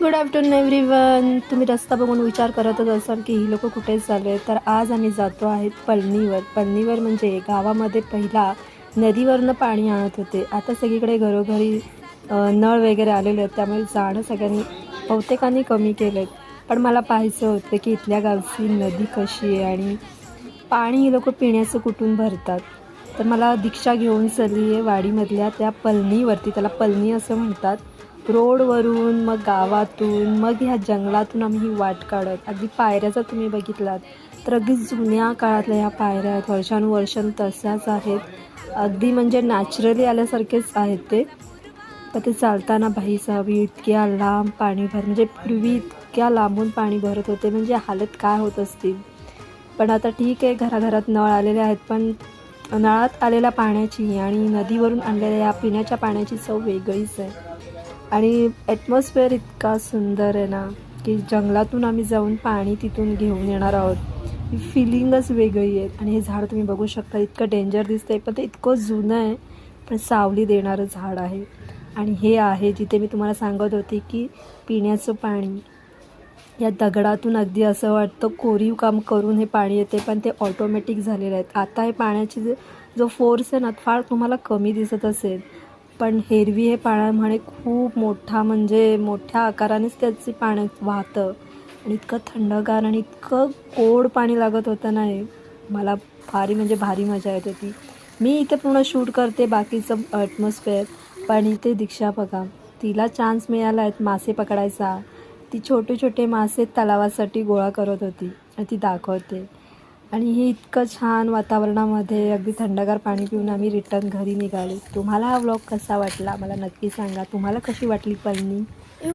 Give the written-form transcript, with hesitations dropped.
Good afternoon everyone. तुम्ही रस्ता बघून विचार करतच असाल की ही लोक कुठे चालले. तर आज आम्ही जातो आहेत पळणीवर म्हणजे गावामध्ये पहिला नदीवरनं पाणी आणत होते. आता सगळीकडे घरोघरी नळ वगैरे आलेले आहेत, त्यामुळे जाणं सगळ्यांनी बहुतेकांनी कमी केलं आहे. पण मला पाहायचं होतं की इथल्या गावची नदी कशी आहे आणि पाणी ही लोक पिण्याचं कुठून भरतात. तर मला दीक्षा घेऊन चालली आहे वाडीमधल्या त्या पळणीवरती, त्याला पळणी असं म्हणतात. रोडवरून मग गावातून मग ह्या जंगलातून आम्ही ही वाट काढत अगदी पायऱ्याचा तुम्ही बघितलात तर अगदी जुन्या काळातल्या ह्या पायऱ्या आहेत, वर्षानुवर्षं तशाच आहेत. अगदी म्हणजे नॅचरली आल्यासारखेच आहेत ते. तर ते चालताना भाईसाहब इतक्या लांब पाणी म्हणजे पूर्वी इतक्या लांबून पाणी भरत होते, म्हणजे हालत काय होत असतील. पण आता ठीक आहे, घराघरात नळ आलेले आहेत, पण नळात आलेल्या पाण्याची आणि नदीवरून आणलेल्या या पिण्याच्या पाण्याची चव वेगळीच आहे. आणि ॲटमॉस्फिअर इतका सुंदर आहे ना, की जंगलातून आम्ही जाऊन पाणी तिथून घेऊन येणार आहोत. ही फिलिंगच वेगळी आहे. आणि हे झाड तुम्ही बघू शकता, इतकं डेंजर दिसतंय, पण ते इतकं जुनं आहे, पण सावली देणारं झाड आहे. आणि हे आहे जिथे मी तुम्हाला सांगत होते की पिण्याचं पाणी या दगडातून अगदी असं वाटतं कोरीव काम करून हे पाणी येते, पण ते ऑटोमॅटिक झालेलं आहेत. आता हे पाण्याची जो फोर्स आहे ना, फार तुम्हाला कमी दिसत असेल, पण एरवी हे म्हणे खूप मोठा, म्हणजे मोठ्या आकारानेच त्याची पाणी वाहतं. आणि इतकं थंडगार आणि इतकं गोड पाणी लागत होतं ना, हे मला भारी म्हणजे भारी मजा येत होती. मी इथे पूर्ण शूट करते बाकीचं ॲटमॉस्फिअर, पण इथे दीक्षा बघा, तिला चान्स मिळाला आहे मासे पकडायचा. ती छोटे छोटे मासे तलावासाठी गोळा करत होती आणि ती दाखवते. आणि हे इतकं छान वातावरणामध्ये अगदी थंडगार पाणी पिऊन आम्ही रिटर्न घरी निघालो. तुम्हाला हा व्लॉग कसा वाटला मला नक्की सांगा. तुम्हाला कशी वाटली पळणी?